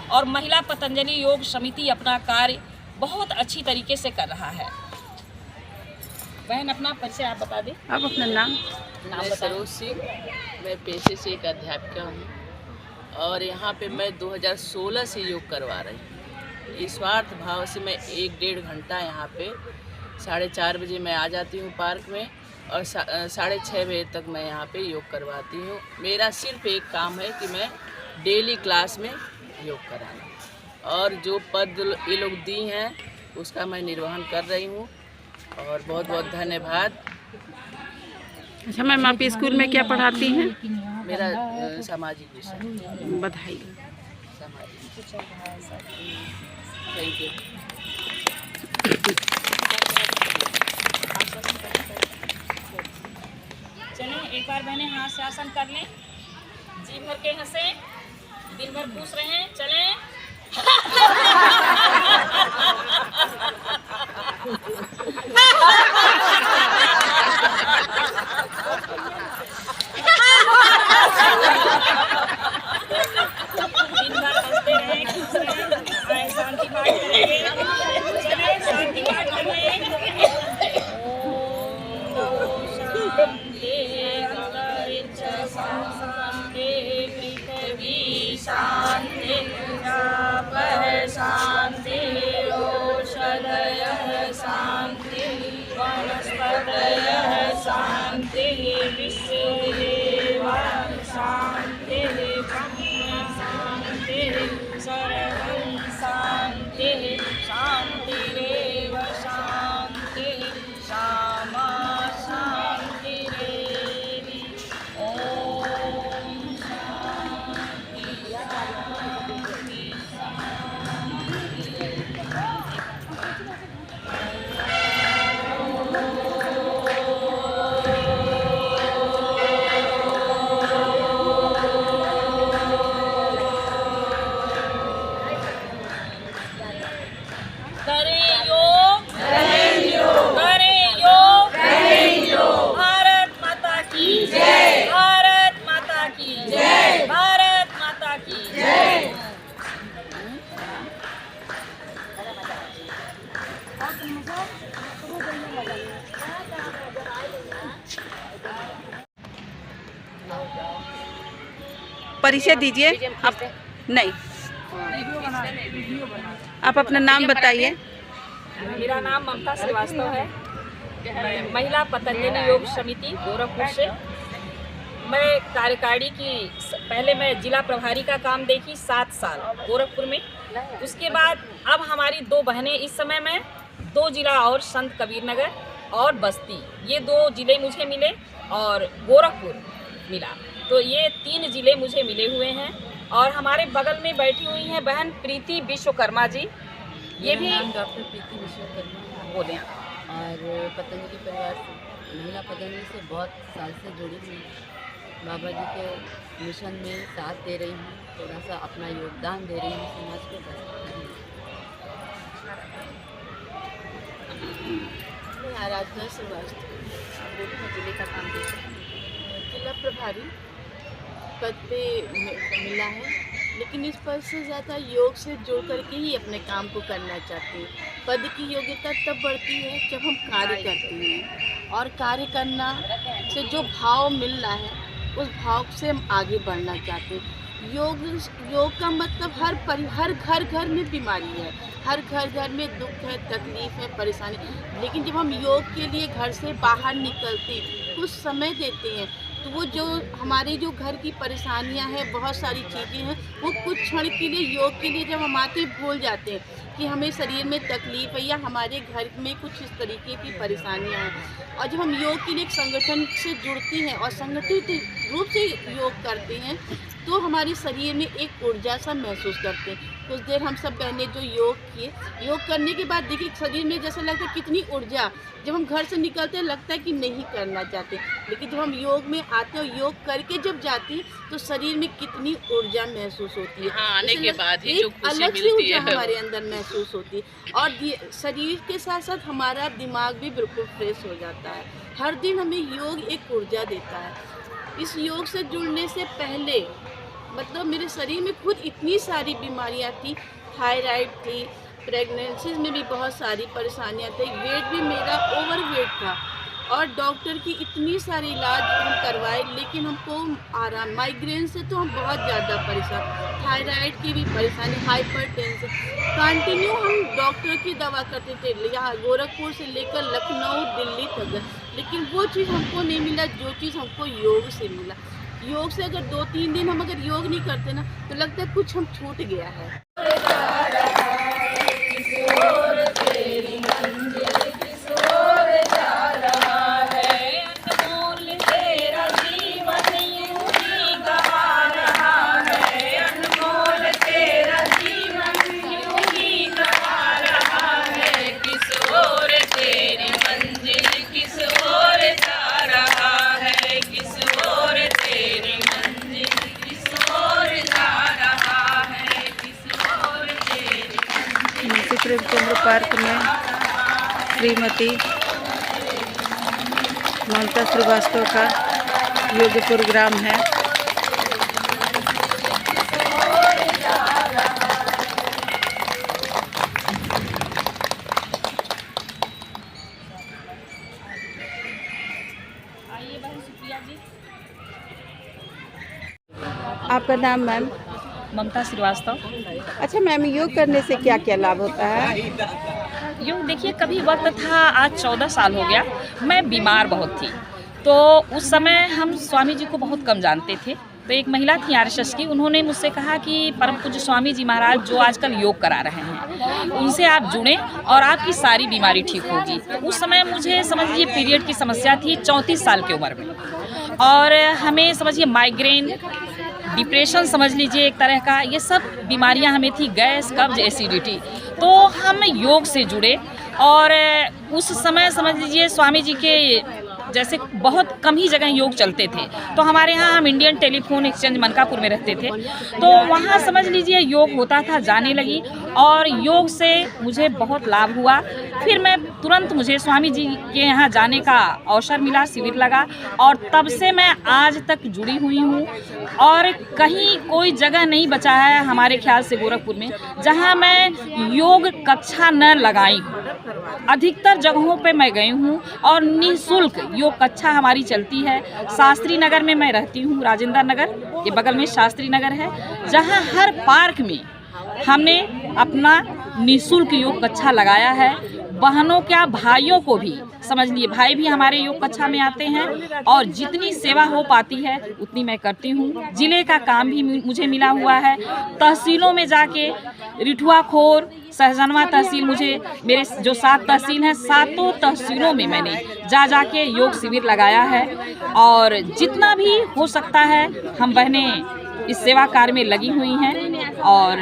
और महिला पतंजलि योग समिति अपना कार्य बहुत अच्छी तरीके से कर रहा है। बहन अपना परिचय आप बता दें। आप अपना नाम मैं सरोज सिंह, मैं पेशे से एक अध्यापिका हूँ और यहाँ पे मैं 2016 से योग करवा रही हूँ। निस्वार्थ भाव से मैं 1-1.5 घंटा यहाँ पे 4:30 बजे मैं आ जाती हूँ पार्क में और 6:30 बजे तक मैं यहाँ पे योग करवाती हूँ। मेरा सिर्फ एक काम है कि मैं डेली क्लास में योग कराना और जो पद ये लोग दी हैं उसका मैं निर्वहन कर रही हूँ और बहुत बहुत धन्यवाद। अच्छा मैम, आप स्कूल में क्या पढ़ाती हैं? मेरा सामाजिक विषय। बधाई। सामाजिक। Thank you. चलें एक बार बहने हाथ से आसन कर लें, जी भर के हंसे, दिन भर पूछ रहे हैं। चलें दिन भर हंसते रहें, खुश रहें, शांति पाठ करेंगे। चलें शांति पाठ करें। शांति शांति औषधयः शांति वनस्पतयः शांति विश्वदेवा शांति ब्रह्म शांति सर्वं शांति शांतिरेव शांति श्यामा शांतिरेवि। ओम परिचय दीजिए। आप नहीं, आप अपना नाम बताइए। मेरा नाम ममता श्रीवास्तव है। मैं महिला पतंजलि योग समिति गोरखपुर से मैं कार्यकारिणी की पहले मैं जिला प्रभारी का काम देखी 7 साल गोरखपुर में। उसके बाद अब हमारी 2 बहनें इस समय में 2 जिला और संत कबीरनगर और बस्ती, ये 2 जिले मुझे मिले और गोरखपुर मिला, तो ये 3 जिले मुझे मिले हुए हैं। और हमारे बगल में बैठी हुई हैं बहन प्रीति विश्वकर्मा जी, ये भी डॉक्टर प्रीति विश्वकर्मा बोले और पतंजलि परिवार से महिला पतंजलि से बहुत साल से जुड़ी हुई हूँ। बाबा जी के मिशन में साथ दे रही हूँ, थोड़ा सा अपना योगदान दे रही हूँ समाज को। मैं आराधना श्रीवास्तव जिले का काम देख रहे हैं। जिला प्रभारी पद पे मिला है, लेकिन इस पद से ज़्यादा योग से जुड़ करके ही अपने काम को करना चाहती हूँ। पद की योग्यता तब बढ़ती है जब हम कार्य करते हैं और कार्य करना से जो भाव मिल रहा है उस भाव से हम आगे बढ़ना चाहते हैं। योग का मतलब हर घर में बीमारी है, हर घर में दुख है, तकलीफ है, परेशानी। लेकिन जब हम योग के लिए घर से बाहर निकलते कुछ समय देते हैं तो वो जो हमारे जो घर की परेशानियां हैं, बहुत सारी चीज़ें हैं, वो कुछ क्षण के लिए योग के लिए जब हम आते भूल जाते हैं कि हमें शरीर में तकलीफ है या हमारे घर में कुछ इस तरीके की परेशानियां हैं। और जब हम योग के लिए एक संगठन से जुड़ते हैं और संगठित रूप से योग करते हैं तो हमारे शरीर में एक ऊर्जा सा महसूस करते हैं। कुछ देर हम सब बहनें जो योग किए, योग करने के बाद देखिए शरीर में जैसा लगता है कितनी ऊर्जा, जब हम घर से निकलते हैं लगता है कि नहीं करना चाहते, लेकिन जब हम योग में आते हैं, योग करके जब जाते हैं तो शरीर में कितनी ऊर्जा महसूस होती है। हाँ, आने के बाद ही जो खुशी अलग सी मिलती ऊर्जा है हमारे अंदर महसूस होती है और शरीर के साथ साथ हमारा दिमाग भी बिल्कुल फ्रेश हो जाता है। हर दिन हमें योग एक ऊर्जा देता है। इस योग से जुड़ने से पहले मतलब मेरे शरीर में खुद इतनी सारी बीमारियां थी, थायराइड थी, प्रेगनेंसीज में भी बहुत सारी परेशानियां थी, वेट भी मेरा ओवरवेट था और डॉक्टर की इतनी सारी इलाज हम करवाए लेकिन हमको आराम, माइग्रेन से तो हम बहुत ज़्यादा परेशान, थायराइड की भी परेशानी, हाइपरटेंशन, कंटिन्यू हम डॉक्टर की दवा करते थे यहाँ गोरखपुर से लेकर लखनऊ दिल्ली तक, लेकिन वो चीज़ हमको नहीं मिला जो चीज़ हमको योग से मिला। योग से अगर 2-3 दिन हम अगर योग नहीं करते ना तो लगता है कुछ हम छूट गया है। प्रेमचंद्र पार्क में श्रीमती ममता श्रीवास्तव का योग प्रोग्राम है। आइए बहन सुप्रिया जी। आपका नाम मैम? ममता श्रीवास्तव। अच्छा मैम, योग करने से क्या क्या लाभ होता है? योग देखिए, कभी वक्त था, आज 14 साल हो गया, मैं बीमार बहुत थी, तो उस समय हम स्वामी जी को बहुत कम जानते थे। तो एक महिला थी आरएसएस की, उन्होंने मुझसे कहा कि परम पूज्य स्वामी जी महाराज जो आजकल योग करा रहे हैं उनसे आप जुड़ें और आपकी सारी बीमारी ठीक होगी। तो उस समय मुझे समझिए पीरियड की समस्या थी 34 साल की उम्र में, और हमें समझिए माइग्रेन, डिप्रेशन समझ लीजिए एक तरह का, ये सब बीमारियां हमें थी, गैस, कब्ज, एसिडिटी। तो हम योग से जुड़े और उस समय समझ लीजिए स्वामी जी के जैसे बहुत कम ही जगह योग चलते थे, तो हमारे यहाँ, हम इंडियन टेलीफोन एक्सचेंज मनकापुर में रहते थे, तो वहाँ समझ लीजिए योग होता था, जाने लगी और योग से मुझे बहुत लाभ हुआ। फिर मैं तुरंत, मुझे स्वामी जी के यहाँ जाने का अवसर मिला, शिविर लगा, और तब से मैं आज तक जुड़ी हुई हूँ। और कहीं कोई जगह नहीं बचा है हमारे ख्याल से गोरखपुर में जहाँ मैं योग कक्षा न लगाई हूँ। अधिकतर जगहों पे मैं गई हूँ और निःशुल्क योग कक्षा हमारी चलती है। शास्त्री नगर में मैं रहती हूँ, राजेंद्र नगर के बगल में शास्त्री नगर है, जहाँ हर पार्क में हमने अपना निःशुल्क योग कक्षा लगाया है। बहनों क्या, भाइयों को भी समझ लिए, भाई भी हमारे योग कक्षा में आते हैं और जितनी सेवा हो पाती है उतनी मैं करती हूँ। जिले का काम भी मुझे मिला हुआ है, तहसीलों में जाके, रिठुआ खोर, सहजनवा तहसील, मुझे मेरे जो 7 तहसील हैं, 7 तहसीलों में मैंने जाके योग शिविर लगाया है। और जितना भी हो सकता है हम बहनें इस सेवा कार्य में लगी हुई हैं और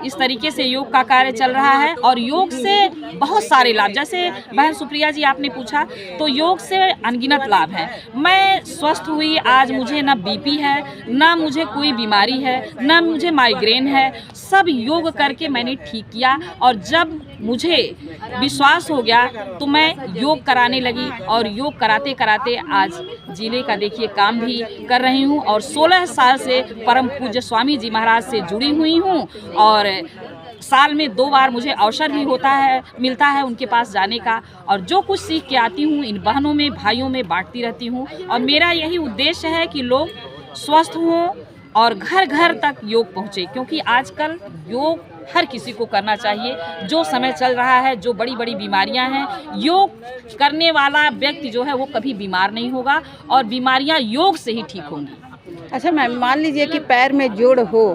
इस तरीके से योग का कार्य चल रहा है। और योग से बहुत सारे लाभ, जैसे बहन सुप्रिया जी आपने पूछा, तो योग से अनगिनत लाभ हैं। मैं स्वस्थ हुई, आज मुझे ना बीपी है, ना मुझे कोई बीमारी है, ना मुझे माइग्रेन है, सब योग करके मैंने ठीक किया। और जब मुझे विश्वास हो गया तो मैं योग कराने लगी और योग कराते कराते आज जिले का देखिए काम भी कर रही हूँ और 16 साल से परम पूज्य स्वामी जी महाराज से जुड़ी हुई हूँ। और साल में 2 बार मुझे अवसर भी मिलता है उनके पास जाने का, और जो कुछ सीख के आती हूँ इन बहनों में, भाइयों में बांटती रहती हूँ। और मेरा यही उद्देश्य है कि लोग स्वस्थ हों और घर घर तक योग पहुँचे, क्योंकि आजकल योग हर किसी को करना चाहिए। जो समय चल रहा है, जो बड़ी बड़ी बीमारियां हैं, योग करने वाला व्यक्ति जो है वो कभी बीमार नहीं होगा और बीमारियां योग से ही ठीक होंगी। अच्छा मैम, मान लीजिए कि पैर में जोड़ हो,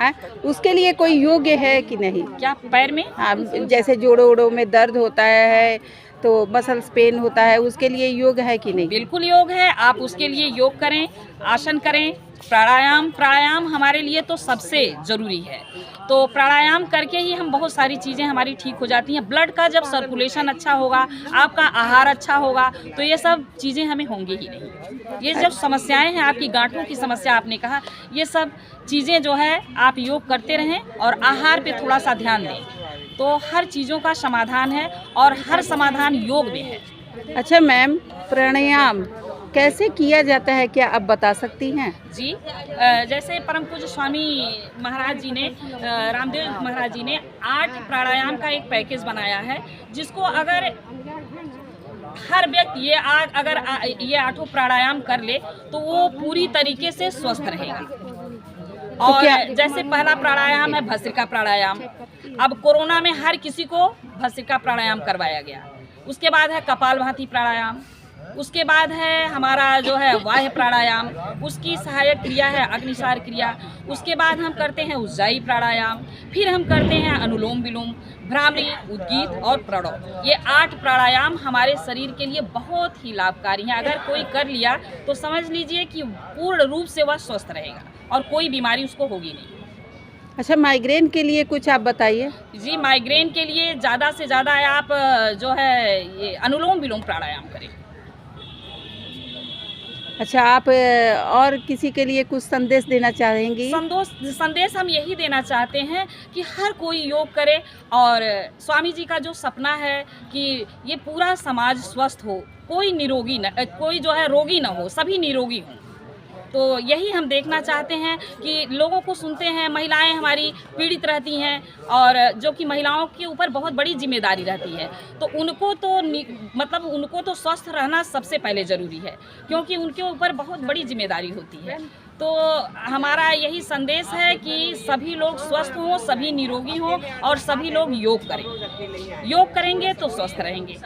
है, उसके लिए कोई योग है कि नहीं? क्या पैर में? हाँ, जैसे जोड़ों में दर्द होता है तो मसल्स पेन होता है, उसके लिए योग है कि नहीं? बिल्कुल योग है। आप उसके लिए योग करें, आसन करें, प्राणायाम हमारे लिए तो सबसे ज़रूरी है। तो प्राणायाम करके ही हम बहुत सारी चीज़ें हमारी ठीक हो जाती हैं। ब्लड का जब सर्कुलेशन अच्छा होगा, आपका आहार अच्छा होगा, तो ये सब चीज़ें हमें होंगी ही नहीं। ये जब समस्याएं हैं, आपकी गांठों की समस्या आपने कहा, ये सब चीज़ें जो है आप योग करते रहें और आहार पे थोड़ा सा ध्यान दें, तो हर चीज़ों का समाधान है और हर समाधान योग में है। अच्छा मैम, प्राणायाम कैसे किया जाता है, क्या आप बता सकती हैं? जी, जैसे परम पूज्य स्वामी महाराज जी ने, रामदेव महाराज जी ने 8 प्राणायाम का एक पैकेज बनाया है, जिसको अगर हर व्यक्ति अगर ये 8 प्राणायाम कर ले तो वो पूरी तरीके से स्वस्थ रहेगा। और जैसे पहला प्राणायाम है भस्त्रिका प्राणायाम। अब कोरोना में हर किसी को भस्त्रिका प्राणायाम करवाया गया। उसके बाद है कपालभाति प्राणायाम। उसके बाद है हमारा जो है वाह्य प्राणायाम, उसकी सहायक क्रिया है अग्निसार क्रिया। उसके बाद हम करते हैं उज्जाई प्राणायाम, फिर हम करते हैं अनुलोम विलोम, भ्रामरी, उद्गीत और प्रणव। ये 8 प्राणायाम हमारे शरीर के लिए बहुत ही लाभकारी हैं। अगर कोई कर लिया तो समझ लीजिए कि पूर्ण रूप से वह स्वस्थ रहेगा और कोई बीमारी उसको होगी नहीं। अच्छा, माइग्रेन के लिए कुछ आप बताइए। जी, माइग्रेन के लिए ज़्यादा से ज़्यादा आप जो है ये अनुलोम विलोम प्राणायाम करें। अच्छा, आप और किसी के लिए कुछ संदेश देना चाहेंगी? संदेश हम यही देना चाहते हैं कि हर कोई योग करे। और स्वामी जी का जो सपना है कि ये पूरा समाज स्वस्थ हो, कोई निरोगी न, कोई जो है रोगी ना हो, सभी निरोगी हों। तो यही हम देखना चाहते हैं कि लोगों को सुनते हैं, महिलाएं हमारी पीड़ित रहती हैं और जो कि महिलाओं के ऊपर बहुत बड़ी जिम्मेदारी रहती है। तो उनको तो स्वस्थ रहना सबसे पहले ज़रूरी है, क्योंकि उनके ऊपर बहुत बड़ी जिम्मेदारी होती है। तो हमारा यही संदेश है कि सभी लोग स्वस्थ हों, सभी निरोगी हों और सभी लोग योग करें। योग करेंगे तो स्वस्थ रहेंगे।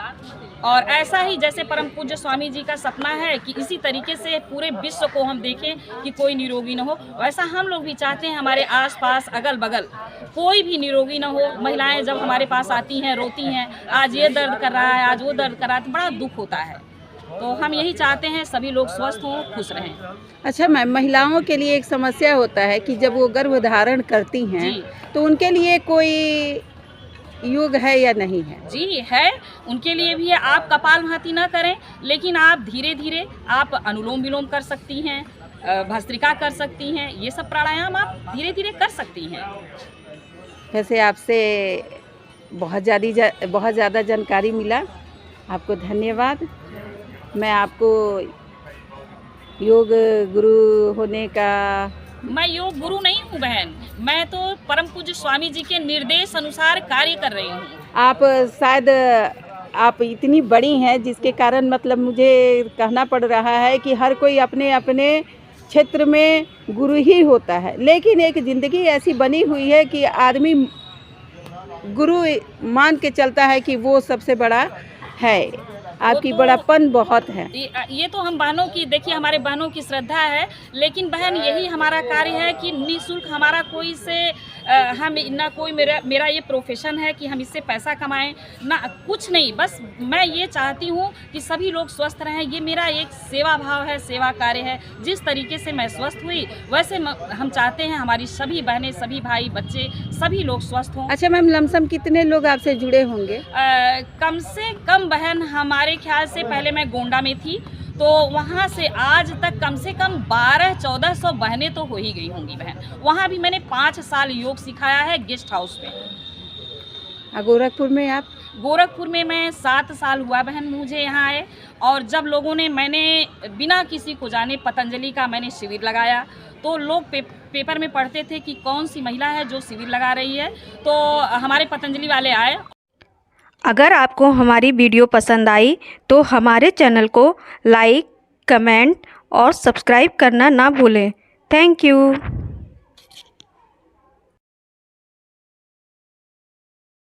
और ऐसा ही जैसे परम पूज्य स्वामी जी का सपना है कि इसी तरीके से पूरे विश्व को हम देखें कि कोई निरोगी न हो, वैसा हम लोग भी चाहते हैं हमारे आसपास अगल बगल कोई भी निरोगी न हो। महिलाएं जब हमारे पास आती हैं, रोती हैं, आज ये दर्द कर रहा है, आज वो दर्द कर रहा है, तो बड़ा दुख होता है। तो हम यही चाहते हैं सभी लोग स्वस्थ हों, खुश रहें। अच्छा मैम, महिलाओं के लिए एक समस्या होता है कि जब वो गर्भ धारण करती हैं तो उनके लिए कोई योग है या नहीं है? जी है, उनके लिए भी है। आप कपालभाति ना करें, लेकिन आप धीरे धीरे आप अनुलोम विलोम कर सकती हैं, भस्त्रिका कर सकती हैं। ये सब प्राणायाम आप धीरे धीरे कर सकती हैं। वैसे आपसे बहुत ज़्यादा जानकारी मिला, आपको धन्यवाद। मैं आपको योग गुरु होने का, मैं योग गुरु नहीं हूँ बहन, मैं तो परम पूज्य स्वामी जी के निर्देश अनुसार कार्य कर रही हूँ। आप शायद आप इतनी बड़ी हैं जिसके कारण मतलब मुझे कहना पड़ रहा है कि हर कोई अपने अपने क्षेत्र में गुरु ही होता है, लेकिन एक ज़िंदगी ऐसी बनी हुई है कि आदमी गुरु मान के चलता है कि वो सबसे बड़ा है। आपकी बड़ापन बहुत है। ये तो हम बहनों की, देखिए हमारे बहनों की श्रद्धा है, लेकिन बहन यही हमारा कार्य है कि निःशुल्क हमारा कोई से हम ना कोई मेरा ये प्रोफेशन है कि हम इससे पैसा कमाएं ना कुछ नहीं। बस मैं ये चाहती हूँ कि सभी लोग स्वस्थ रहें। ये मेरा एक सेवा भाव है, सेवा कार्य है। जिस तरीके से मैं स्वस्थ हुई वैसे हम चाहते हैं हमारी सभी बहनें, सभी भाई, बच्चे सभी लोग स्वस्थ हों। अच्छा मैम, लमसम कितने लोग आपसे जुड़े होंगे? कम से कम बहन, हमारे ख्याल से पहले मैं गोंडा में थी तो वहाँ से आज तक कम से कम 1200-1400 बहनें तो हो ही गई होंगी बहन। वहाँ भी मैंने 5 साल योग सिखाया है गेस्ट हाउस में। गोरखपुर में आप? गोरखपुर में मैं 7 साल हुआ बहन मुझे यहाँ आए। और जब लोगों ने, मैंने बिना किसी को जाने पतंजलि का मैंने शिविर लगाया तो लोग पेपर में पढ़ते थे कि कौन सी महिला है जो शिविर लगा रही है, तो हमारे पतंजलि वाले आए। अगर आपको हमारी वीडियो पसंद आई तो हमारे चैनल को लाइक, कमेंट और सब्सक्राइब करना ना भूलें। Thank you.